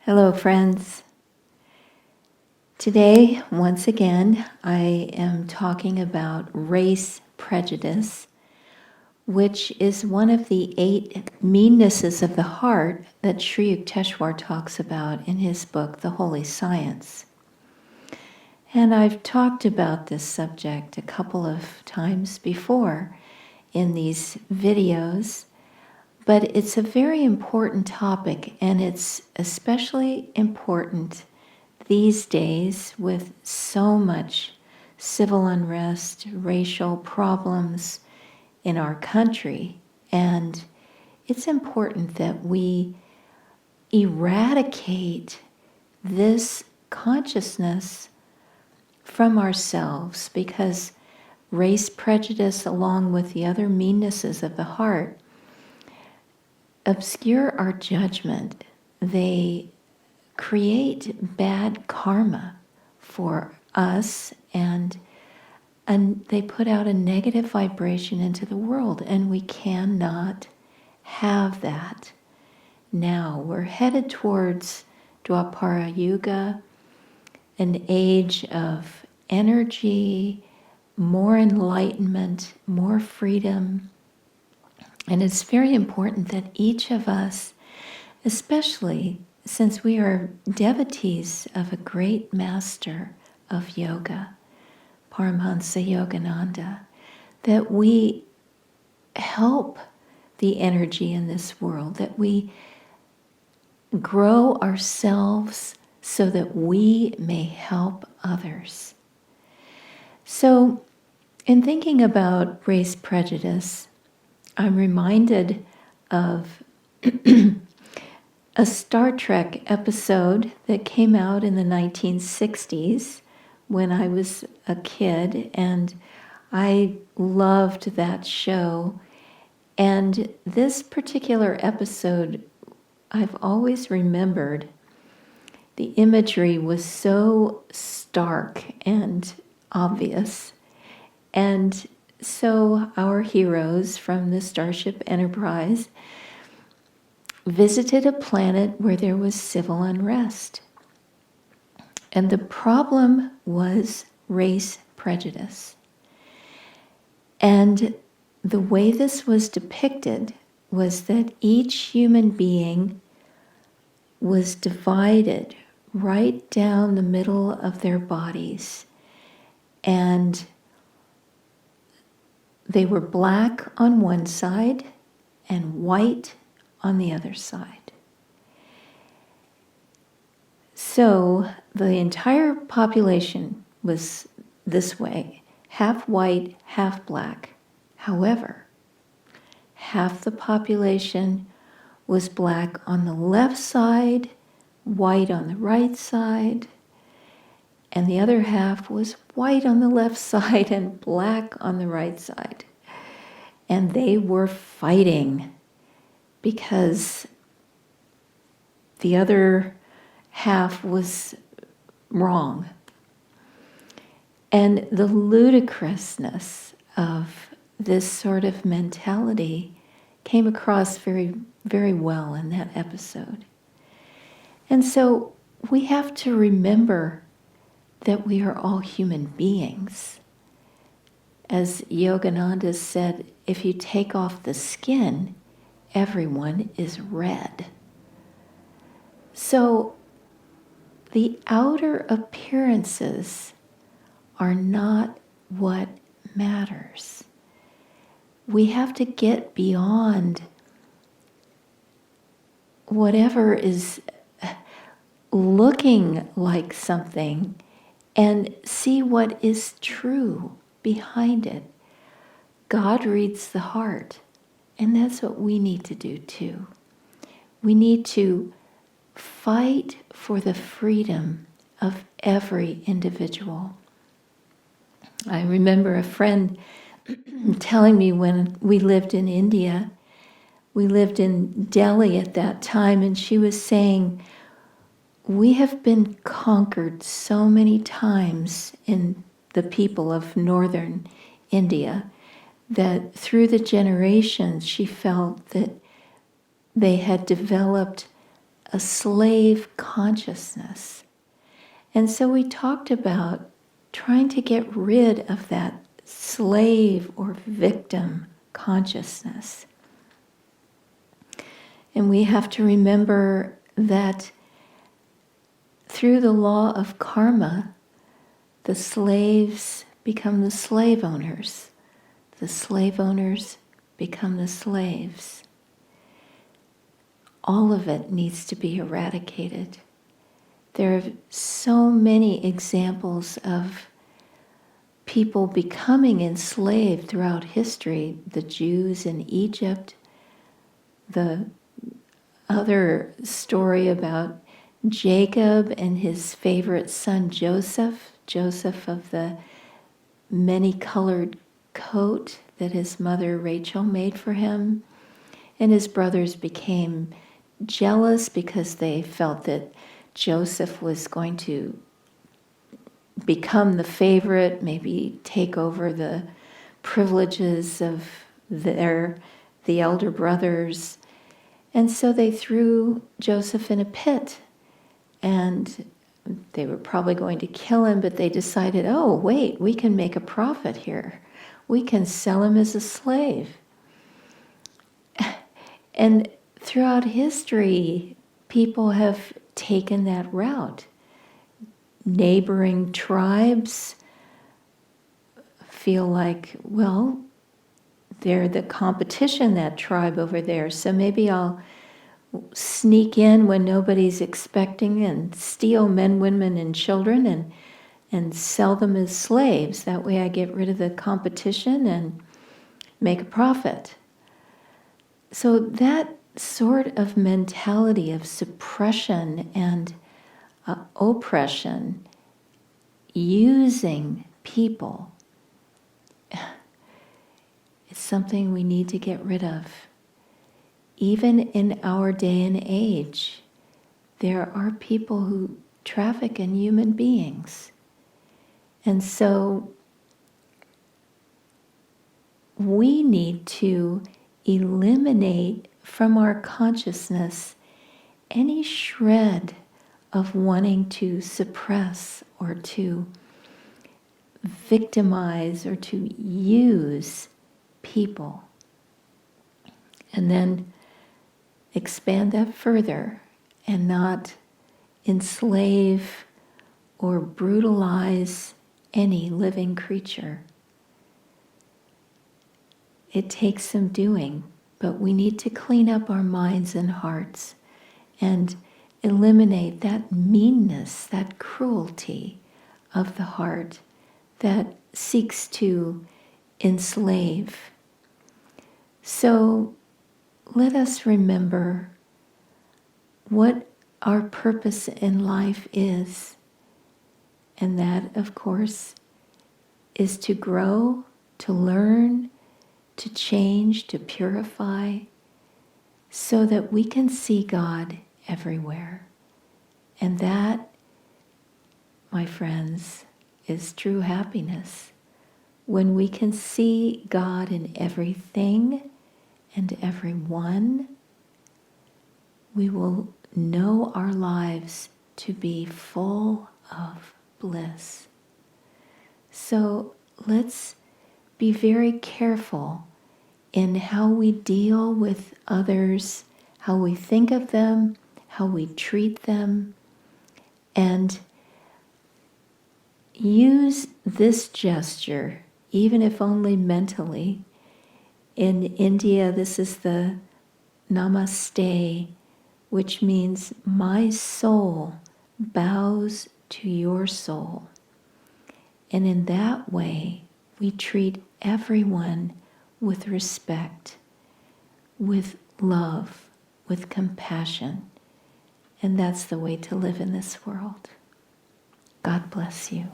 Hello, friends. Today, once again, I am talking about race prejudice, which is one of the 8 meannesses of the heart that Sri Yukteswar talks about in his book, The Holy Science. And I've talked about this subject a couple of times before in these videos, but it's a very important topic, and it's especially important these days with so much civil unrest, racial problems in our country. And it's important that we eradicate this consciousness from ourselves, because race prejudice, along with the other meannesses of the heart, obscure our judgment. They create bad karma for us, and they put out a negative vibration into the world, and we cannot have that. Now we're headed towards Dwapara Yuga, an age of energy, more enlightenment, more freedom. And it's very important that each of us, especially since we are devotees of a great master of yoga, Paramahansa Yogananda, that we help the energy in this world, that we grow ourselves so that we may help others. So, in thinking about race prejudice, I'm reminded of a Star Trek episode that came out in the 1960s when I was a kid, and I loved that show. And this particular episode, I've always remembered. The imagery was so stark and obvious. And so our heroes from the Starship Enterprise visited a planet where there was civil unrest. And the problem was race prejudice. And the way this was depicted was that each human being was divided right down the middle of their bodies. And they were black on one side and white on the other side. So the entire population was this way, half white, half black. However, half the population was black on the left side, white on the right side, and the other half was white on the left side and black on the right side. And they were fighting because the other half was wrong. And the ludicrousness of this sort of mentality came across very, very well in that episode. And so we have to remember that we are all human beings. As Yogananda said, if you take off the skin, everyone is red. So the outer appearances are not what matters. We have to get beyond whatever is looking like something and see what is true behind it. God reads the heart, and that's what we need to do too. We need to fight for the freedom of every individual. I remember a friend telling me when we lived in India, we lived in Delhi at that time, and she was saying, we have been conquered so many times in the people of northern India that through the generations she felt that they had developed a slave consciousness. And so we talked about trying to get rid of that slave or victim consciousness. And we have to remember that through the law of karma, the slaves become the slave owners. The slave owners become the slaves. All of it needs to be eradicated. There are so many examples of people becoming enslaved throughout history. The Jews in Egypt, the other story about Jacob and his favorite son Joseph of the many-colored coat that his mother Rachel made for him. And his brothers became jealous because they felt that Joseph was going to become the favorite, maybe take over the privileges of the elder brothers. And so they threw Joseph in a pit. And they were probably going to kill him, but they decided, oh, wait, we can make a profit here. We can sell him as a slave. And throughout history, people have taken that route. Neighboring tribes feel like, well, they're the competition, that tribe over there, so maybe I'll sneak in when nobody's expecting and steal men, women, and children and sell them as slaves. That way I get rid of the competition and make a profit. So that sort of mentality of suppression and oppression, using people, it's something we need to get rid of. Even in our day and age, there are people who traffic in human beings. And so we need to eliminate from our consciousness any shred of wanting to suppress or to victimize or to use people. And then expand that further and not enslave or brutalize any living creature. It takes some doing, but we need to clean up our minds and hearts and eliminate that meanness, that cruelty of the heart that seeks to enslave. So let us remember what our purpose in life is. And that, of course, is to grow, to learn, to change, to purify, so that we can see God everywhere. And that, my friends, is true happiness. When we can see God in everything and everyone, we will know our lives to be full of bliss. So let's be very careful in how we deal with others, how we think of them, how we treat them, and use this gesture, even if only mentally. In India, this is the Namaste, which means my soul bows to your soul. And in that way, we treat everyone with respect, with love, with compassion. And that's the way to live in this world. God bless you.